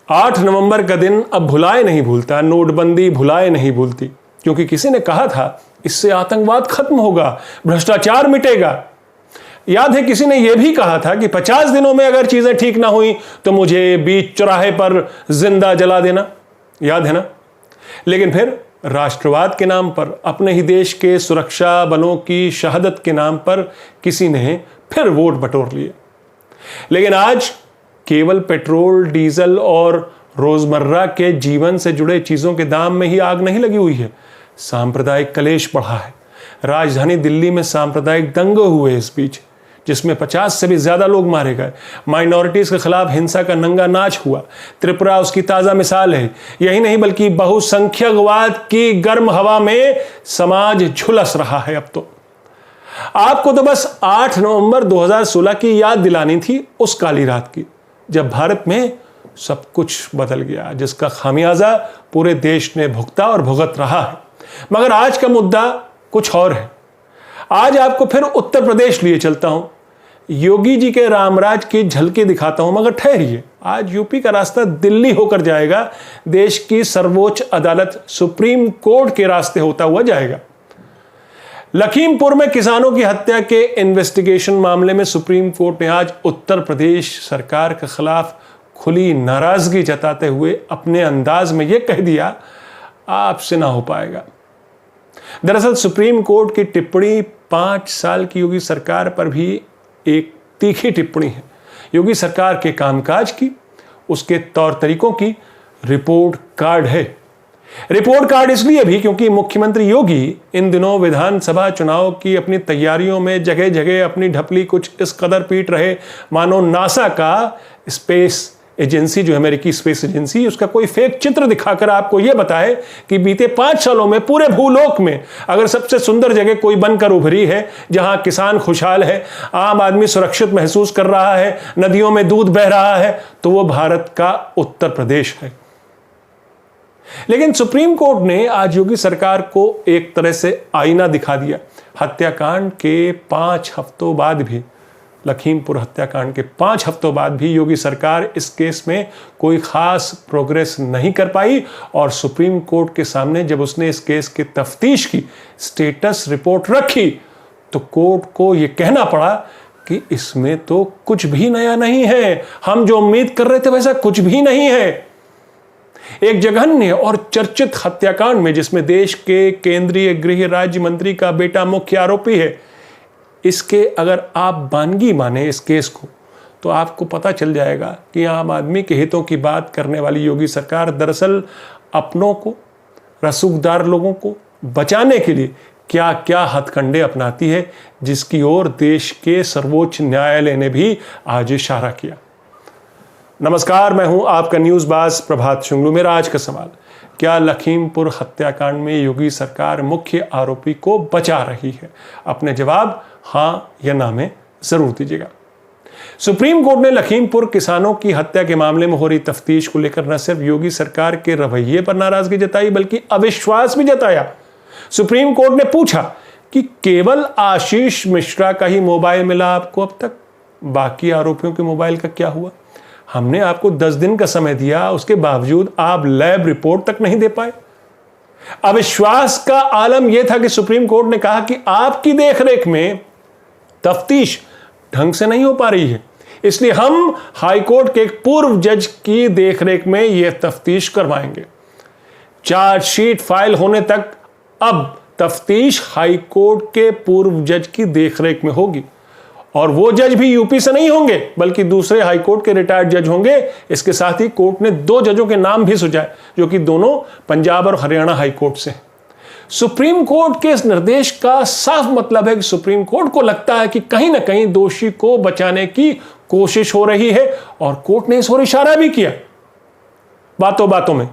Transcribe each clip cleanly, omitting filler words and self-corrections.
8 नवंबर का दिन अब भुलाए नहीं भूलता, नोटबंदी भुलाए नहीं भूलती, क्योंकि किसी ने कहा था इससे आतंकवाद खत्म होगा, भ्रष्टाचार मिटेगा। याद है किसी ने यह भी कहा था कि 50 दिनों में अगर चीजें ठीक ना हुई तो मुझे बीच चौराहे पर जिंदा जला देना, याद है ना। लेकिन फिर राष्ट्रवाद के नाम पर, अपने ही देश के सुरक्षा बलों की शहादत के नाम पर किसी ने फिर वोट बटोर लिए। लेकिन आज केवल पेट्रोल, डीजल और रोजमर्रा के जीवन से जुड़े चीजों के दाम में ही आग नहीं लगी हुई है, सांप्रदायिक कलेश बढ़ा है। राजधानी दिल्ली में सांप्रदायिक दंगे हुए इस बीच, जिसमें 50 से भी ज्यादा लोग मारे गए। माइनॉरिटीज के खिलाफ हिंसा का नंगा नाच हुआ। त्रिपुरा उसकी ताजा मिसाल है। यही नहीं बल्कि बहुसंख्यकवाद की गर्म हवा में समाज झुलस रहा है। अब तो आपको तो बस 8 नवंबर 2016 की याद दिलानी थी, उस काली रात की, जब भारत में सब कुछ बदल गया, जिसका खामियाजा पूरे देश ने भुगता और भुगत रहा है। मगर आज का मुद्दा कुछ और है। आज आपको फिर उत्तर प्रदेश लिए चलता हूं, योगी जी के रामराज की झलकी दिखाता हूं। मगर ठहरिए, आज यूपी का रास्ता दिल्ली होकर जाएगा, देश की सर्वोच्च अदालत सुप्रीम कोर्ट के रास्ते होता हुआ जाएगा। लखीमपुर में किसानों की हत्या के इन्वेस्टिगेशन मामले में सुप्रीम कोर्ट ने आज उत्तर प्रदेश सरकार के खिलाफ खुली नाराजगी जताते हुए अपने अंदाज में यह कह दिया, आपसे ना हो पाएगा। दरअसल सुप्रीम कोर्ट की टिप्पणी 5 साल की योगी सरकार पर भी एक तीखी टिप्पणी है। योगी सरकार के कामकाज की, उसके तौर तरीकों की रिपोर्ट कार्ड है। रिपोर्ट कार्ड इसलिए भी क्योंकि मुख्यमंत्री योगी इन दिनों विधानसभा चुनाव की अपनी तैयारियों में जगह जगह अपनी ढपली कुछ इस कदर पीट रहे मानो नासा का स्पेस एजेंसी, जो अमेरिकी स्पेस एजेंसी, उसका कोई फेक चित्र दिखाकर आपको यह बताए कि बीते 5 सालों में पूरे भूलोक में अगर सबसे सुंदर जगह कोई बनकर उभरी है, जहां किसान खुशहाल है, आम आदमी सुरक्षित महसूस कर रहा है, नदियों में दूध बह रहा है, तो वो भारत का उत्तर प्रदेश है। लेकिन सुप्रीम कोर्ट ने आज योगी सरकार को एक तरह से आईना दिखा दिया। हत्याकांड के 5 हफ्तों बाद भी, लखीमपुर हत्याकांड के 5 हफ्तों बाद भी योगी सरकार इस केस में कोई खास प्रोग्रेस नहीं कर पाई। और सुप्रीम कोर्ट के सामने जब उसने इस केस की तफ्तीश की स्टेटस रिपोर्ट रखी, तो कोर्ट को यह कहना पड़ा कि इसमें तो कुछ भी नया नहीं है, हम जो उम्मीद कर रहे थे वैसा कुछ भी नहीं है। एक जघन्य और चर्चित हत्याकांड में, जिसमें देश के केंद्रीय गृह राज्य मंत्री का बेटा मुख्य आरोपी है, इसके अगर आप वानगी माने इस केस को, तो आपको पता चल जाएगा कि आम आदमी के हितों की बात करने वाली योगी सरकार दरअसल अपनों को, रसूखदार लोगों को बचाने के लिए क्या क्या हथकंडे अपनाती है, जिसकी ओर देश के सर्वोच्च न्यायालय ने भी आज इशारा किया। नमस्कार, मैं हूं आपका न्यूज़बाज प्रभात शुंगलू। मेरा आज का सवाल, क्या लखीमपुर हत्याकांड में योगी सरकार मुख्य आरोपी को बचा रही है? अपने जवाब हां या ना में जरूर दीजिएगा। सुप्रीम कोर्ट ने लखीमपुर किसानों की हत्या के मामले में हो रही तफ्तीश को लेकर न सिर्फ योगी सरकार के रवैये पर नाराजगी जताई, बल्कि अविश्वास भी जताया। सुप्रीम कोर्ट ने पूछा कि केवल आशीष मिश्रा का ही मोबाइल मिला आपको अब तक, बाकी आरोपियों के मोबाइल का क्या हुआ? हमने आपको 10 दिन का समय दिया, उसके बावजूद आप लैब रिपोर्ट तक नहीं दे पाए। अविश्वास का आलम यह था कि सुप्रीम कोर्ट ने कहा कि आपकी देखरेख में तफ्तीश ढंग से नहीं हो पा रही है, इसलिए हम हाईकोर्ट के एक पूर्व जज की देखरेख में यह तफ्तीश करवाएंगे। चार्जशीट फाइल होने तक अब तफ्तीश हाईकोर्ट के पूर्व जज की देखरेख में होगी, और वो जज भी यूपी से नहीं होंगे बल्कि दूसरे हाईकोर्ट के रिटायर्ड जज होंगे। इसके साथ ही कोर्ट ने 2 जजों के नाम भी सुझाए, जो कि दोनों पंजाब और हरियाणा हाईकोर्ट से। सुप्रीम कोर्ट के इस निर्देश का साफ मतलब है कि सुप्रीम कोर्ट को लगता है कि कहीं ना कहीं दोषी को बचाने की कोशिश हो रही है, और कोर्ट ने इस ओर इशारा भी किया बातों बातों में।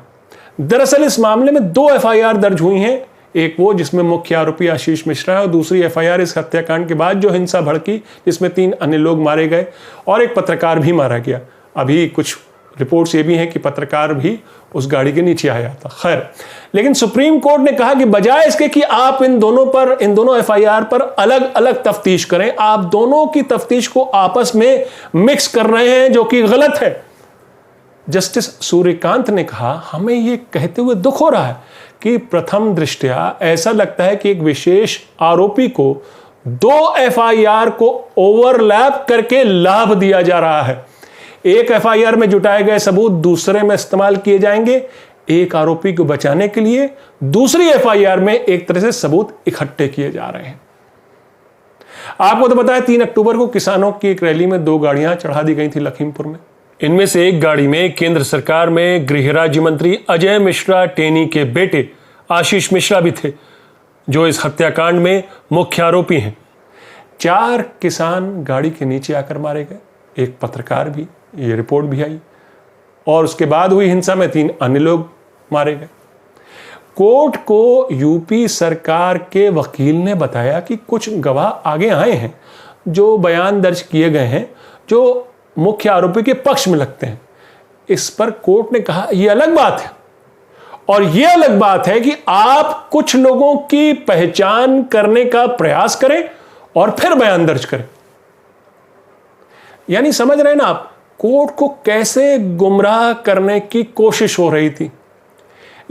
दरअसल इस मामले में 2 एफआईआर दर्ज हुई हैं, एक वो जिसमें मुख्य आरोपी आशीष मिश्रा है, और दूसरी एफआईआर इस हत्याकांड के बाद जो हिंसा भड़की, जिसमें 3 अन्य लोग मारे गए और एक पत्रकार भी मारा गया। अभी कुछ रिपोर्ट्स ये भी हैं कि पत्रकार भी उस गाड़ी के नीचे आया था। खैर, लेकिन सुप्रीम कोर्ट ने कहा कि बजाय इसके कि आप इन दोनों एफआईआर पर अलग अलग तफ्तीश करें, आप दोनों की तफ्तीश को आपस में मिक्स कर रहे हैं, जो कि गलत है। जस्टिस सूर्यकांत ने कहा, हमें ये कहते हुए दुख हो रहा है कि प्रथम दृष्टया ऐसा लगता है कि एक विशेष आरोपी को 2 एफआईआर को ओवरलैप करके लाभ दिया जा रहा है। एक एफआईआर में जुटाए गए सबूत दूसरे में इस्तेमाल किए जाएंगे। एक आरोपी को बचाने के लिए दूसरी एफआईआर में एक तरह से सबूत इकट्ठे किए जा रहे हैं। आपको तो पता है 3 अक्टूबर को किसानों की एक रैली में 2 गाड़ियां चढ़ा दी गई थी लखीमपुर में। इनमें से एक गाड़ी में केंद्र सरकार में गृह राज्य मंत्री अजय मिश्रा टेनी के बेटे आशीष मिश्रा भी थे, जो इस हत्याकांड में मुख्य आरोपी हैं। 4 किसान गाड़ी के नीचे आकर मारे गए, एक पत्रकार भी, ये रिपोर्ट भी आई, और उसके बाद हुई हिंसा में 3 अन्य लोग मारे गए। कोर्ट को यूपी सरकार के वकील ने बताया कि कुछ गवाह आगे आए हैं जो बयान दर्ज किए गए हैं जो मुख्य आरोपी के पक्ष में लगते हैं। इस पर कोर्ट ने कहा यह अलग बात है, और यह अलग बात है कि आप कुछ लोगों की पहचान करने का प्रयास करें और फिर बयान दर्ज करें। यानी समझ रहे हैं ना आप, कोर्ट को कैसे गुमराह करने की कोशिश हो रही थी।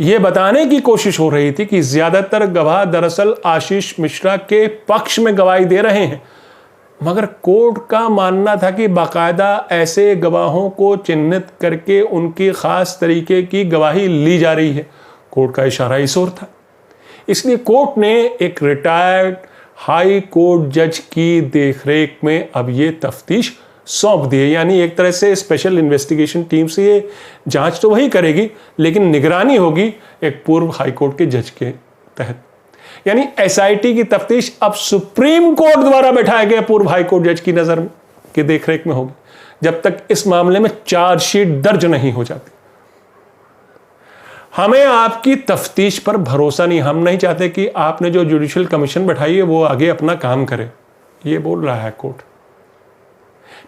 यह बताने की कोशिश हो रही थी कि ज्यादातर गवाह दरअसल आशीष मिश्रा के पक्ष में गवाही दे रहे हैं, मगर कोर्ट का मानना था कि बाकायदा ऐसे गवाहों को चिन्हित करके उनकी खास तरीके की गवाही ली जा रही है। कोर्ट का इशारा इस ओर था। इसलिए कोर्ट ने एक रिटायर्ड हाई कोर्ट जज की देखरेख में अब ये तफ्तीश सौंप दी है। यानी एक तरह से स्पेशल इन्वेस्टिगेशन टीम से ये जांच तो वही करेगी, लेकिन निगरानी होगी एक पूर्व हाई कोर्ट के जज के तहत। यानी एसआईटी की तफ्तीश अब सुप्रीम कोर्ट द्वारा बैठाए गए पूर्व हाई कोर्ट जज की नजर की देखरेख में होगी, जब तक इस मामले में चार्जशीट दर्ज नहीं हो जाती। हमें आपकी तफ्तीश पर भरोसा नहीं। हम नहीं चाहते कि आपने जो जुडिशियल कमीशन बैठाई है वो आगे अपना काम करे, ये बोल रहा है कोर्ट।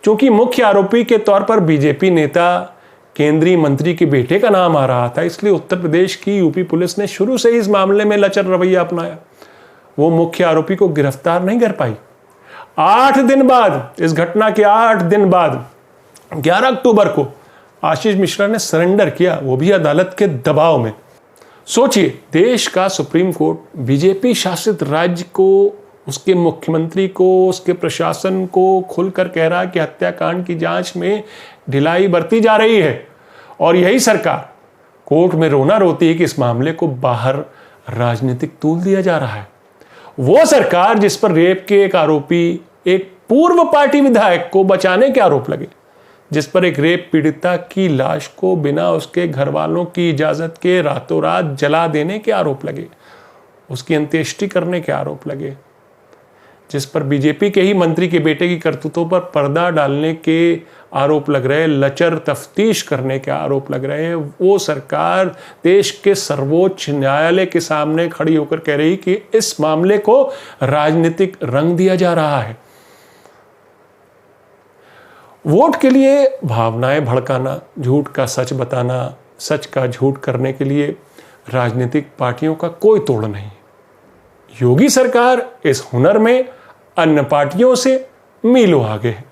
क्योंकि मुख्य आरोपी के तौर पर बीजेपी नेता केंद्रीय मंत्री के बेटे का नाम आ रहा था, इसलिए उत्तर प्रदेश की यूपी पुलिस ने शुरू से इस मामले में लचर रवैया अपनाया। वो मुख्य आरोपी को गिरफ्तार नहीं कर पाई। 8 दिन बाद, इस घटना के 8 दिन बाद 11 अक्टूबर को आशीष मिश्रा ने सरेंडर किया, वो भी अदालत के दबाव में। सोचिए, देश का सुप्रीम कोर्ट बीजेपी शासित राज्य को, उसके मुख्यमंत्री को, उसके प्रशासन को खुलकर कह रहा है कि हत्याकांड की जांच में ढिलाई बरती जा रही है, और यही सरकार कोर्ट में रोना रोती है कि इस मामले को बाहर राजनीतिक तूल दिया जा रहा है। वो सरकार जिस पर रेप के एक आरोपी, एक पूर्व पार्टी विधायक को बचाने के आरोप लगे, जिस पर एक रेप पीड़िता की लाश को बिना उसके घर वालों की इजाजत के रातों रात जला देने के आरोप लगे, उसकी अंत्येष्टि करने के आरोप लगे, जिस पर बीजेपी के ही मंत्री के बेटे की करतूतों पर पर्दा डालने के आरोप लग रहे, लचर तफ्तीश करने के आरोप लग रहे हैं, वो सरकार देश के सर्वोच्च न्यायालय के सामने खड़ी होकर कह रही कि इस मामले को राजनीतिक रंग दिया जा रहा है। वोट के लिए भावनाएं भड़काना, झूठ का सच बताना, सच का झूठ करने के लिए राजनीतिक पार्टियों का कोई तोड़ नहीं। योगी सरकार इस हुनर में अन्य पार्टियों से मीलों आगे है।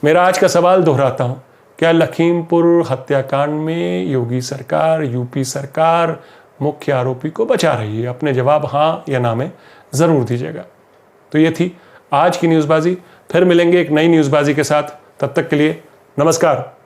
मेरा आज का सवाल दोहराता हूं, क्या लखीमपुर हत्याकांड में योगी सरकार, यूपी सरकार मुख्य आरोपी को बचा रही है? अपने जवाब हाँ या ना में जरूर दीजिएगा। तो ये थी आज की न्यूज़बाजी। फिर मिलेंगे एक नई न्यूज़बाजी के साथ। तब तक के लिए नमस्कार।